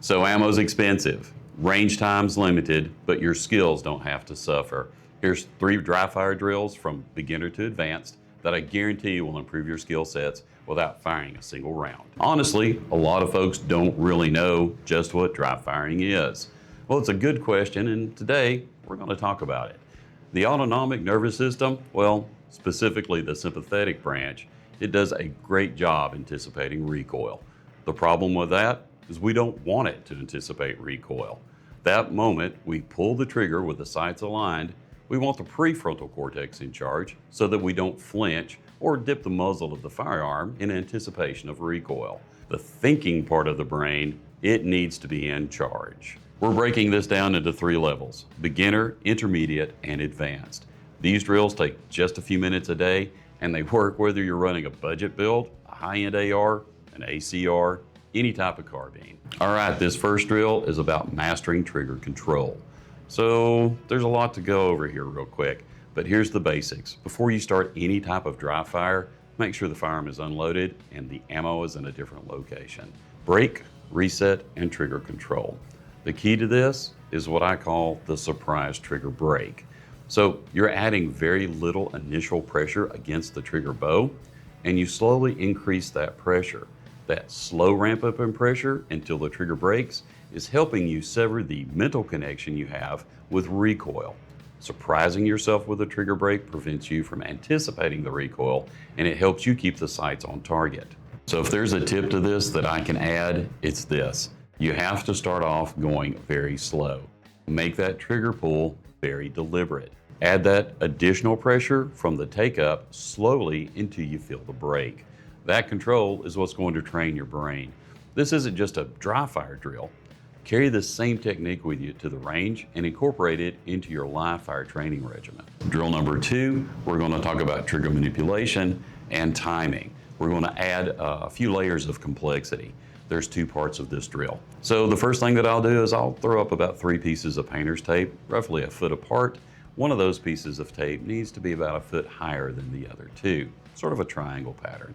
So ammo's expensive, range time's limited, but your skills don't have to suffer. Here's 3 dry fire drills from beginner to advanced that I guarantee will improve your skill sets without firing a single round. Honestly, a lot of folks don't really know just what dry firing is. Well, it's a good question, and today we're going to talk about it. The autonomic nervous system, well, specifically the sympathetic branch, it does a great job anticipating recoil. The problem with that is we don't want it to anticipate recoil. That moment we pull the trigger with the sights aligned, we want the prefrontal cortex in charge so that we don't flinch or dip the muzzle of the firearm in anticipation of recoil. The thinking part of the brain, it needs to be in charge. We're breaking this down into 3 levels: beginner, intermediate, and advanced. These drills take just a few minutes a day, and they work whether you're running a budget build, a high-end AR, an ACR, any type of carbine. All right, this first drill is about mastering trigger control. So there's a lot to go over here real quick, but here's the basics. Before you start any type of dry fire, make sure the firearm is unloaded and the ammo is in a different location. Brake, reset, and trigger control. The key to this is what I call the surprise trigger brake. So you're adding very little initial pressure against the trigger bow, and you slowly increase that pressure. That slow ramp up in pressure until the trigger breaks is helping you sever the mental connection you have with recoil. Surprising yourself with a trigger brake prevents you from anticipating the recoil, and it helps you keep the sights on target. So if there's a tip to this that I can add, it's this. You have to start off going very slow. Make that trigger pull very deliberate. Add that additional pressure from the take up slowly until you feel the break. That control is what's going to train your brain. This isn't just a dry fire drill. Carry the same technique with you to the range and incorporate it into your live fire training regimen. Drill number 2, we're going to talk about trigger manipulation and timing. We're going to add a few layers of complexity. There's 2 parts of this drill. So the first thing that I'll do is I'll throw up about 3 pieces of painter's tape, roughly a foot apart. One of those pieces of tape needs to be about a foot higher than the other 2, sort of a triangle pattern.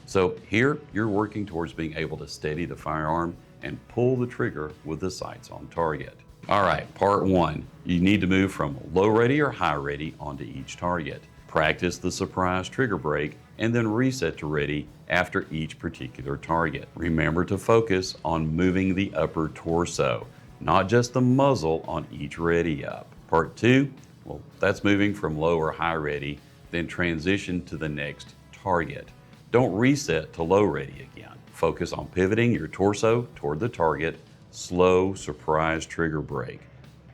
So here, you're working towards being able to steady the firearm and pull the trigger with the sights on target. All right, part 1. You need to move from low ready or high ready onto each target. Practice the surprise trigger brake and then reset to ready after each particular target. Remember to focus on moving the upper torso, not just the muzzle on each ready up. Part 2, well, that's moving from low or high ready, then transition to the next target. Don't reset to low ready again. Focus on pivoting your torso toward the target. Slow surprise trigger brake.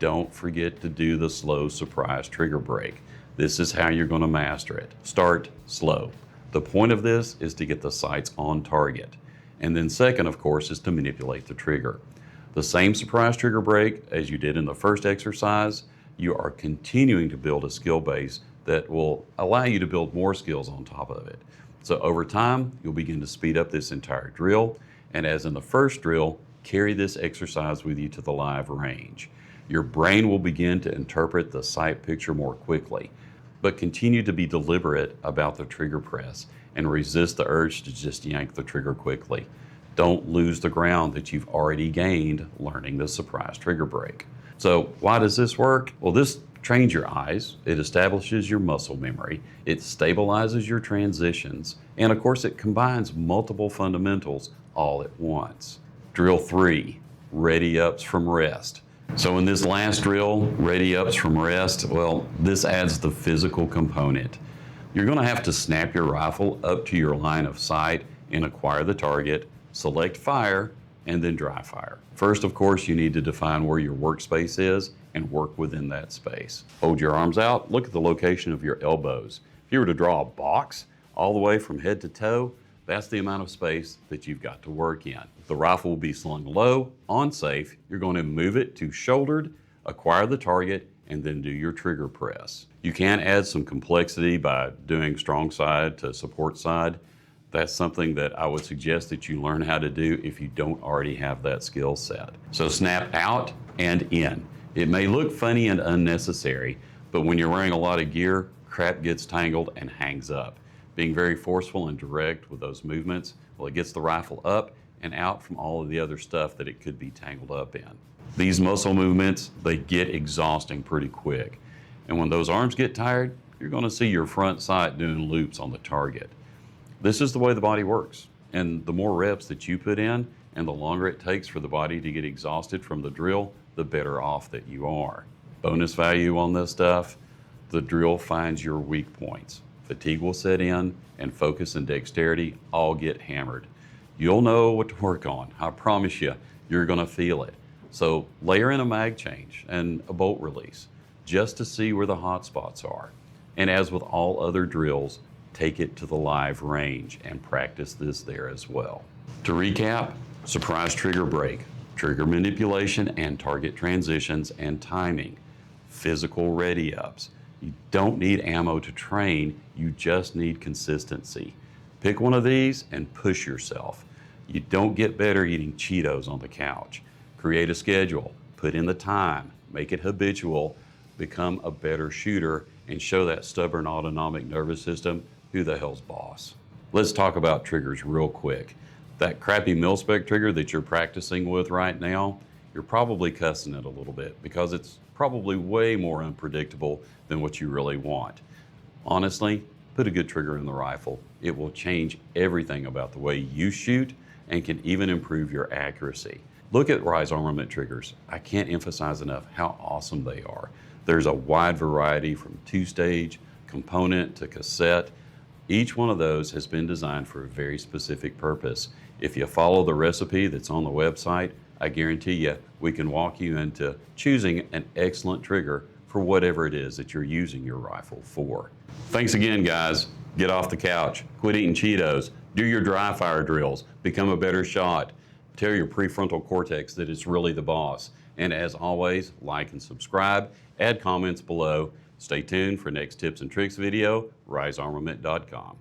Don't forget to do the slow surprise trigger brake. This is how you're going to master it. Start slow. The point of this is to get the sights on target. And then second, of course, is to manipulate the trigger. The same surprise trigger brake as you did in the first exercise, you are continuing to build a skill base that will allow you to build more skills on top of it. So over time, you'll begin to speed up this entire drill, and as in the first drill, carry this exercise with you to the live range. Your brain will begin to interpret the sight picture more quickly, but continue to be deliberate about the trigger press and resist the urge to just yank the trigger quickly. Don't lose the ground that you've already gained learning the surprise trigger brake. So why does this work? Well, this trains your eyes, it establishes your muscle memory, it stabilizes your transitions, and of course it combines multiple fundamentals all at once. Drill 3, ready ups from rest. So in this last drill, ready ups from rest, well, this adds the physical component. You're going to have to snap your rifle up to your line of sight and acquire the target, select fire, and then dry fire. First, of course, you need to define where your workspace is and work within that space. Hold your arms out, look at the location of your elbows. If you were to draw a box all the way from head to toe, that's the amount of space that you've got to work in. The rifle will be slung low, on safe. You're going to move it to shouldered, acquire the target, and then do your trigger press. You can add some complexity by doing strong side to support side. That's something that I would suggest that you learn how to do if you don't already have that skill set. So snap out and in. It may look funny and unnecessary, but when you're wearing a lot of gear, crap gets tangled and hangs up. Being very forceful and direct with those movements, well, it gets the rifle up and out from all of the other stuff that it could be tangled up in. These muscle movements, they get exhausting pretty quick. And when those arms get tired, you're going to see your front sight doing loops on the target. This is the way the body works. And the more reps that you put in and the longer it takes for the body to get exhausted from the drill, the better off that you are. Bonus value on this stuff, the drill finds your weak points. Fatigue will set in and focus and dexterity all get hammered. You'll know what to work on. I promise you, you're going to feel it. So layer in a mag change and a bolt release just to see where the hot spots are. And as with all other drills, take it to the live range and practice this there as well. To recap, surprise trigger break, trigger manipulation and target transitions and timing, physical ready-ups. You don't need ammo to train, you just need consistency. Pick one of these and push yourself. You don't get better eating Cheetos on the couch. Create a schedule, put in the time, make it habitual, become a better shooter, and show that stubborn autonomic nervous system who the hell's boss. Let's talk about triggers real quick. That crappy mil-spec trigger that you're practicing with right now, you're probably cussing it a little bit because it's probably way more unpredictable than what you really want. Honestly, put a good trigger in the rifle. It will change everything about the way you shoot and can even improve your accuracy. Look at Rise Armament triggers. I can't emphasize enough how awesome they are. There's a wide variety from two-stage, component to cassette. Each one of those has been designed for a very specific purpose. If you follow the recipe that's on the website, I guarantee you we can walk you into choosing an excellent trigger for whatever it is that you're using your rifle for. Thanks again, guys. Get off the couch, quit eating Cheetos, do your dry fire drills, become a better shot, tell your prefrontal cortex that it's really the boss. And as always, like and subscribe, add comments below. Stay tuned for next tips and tricks video, risearmament.com.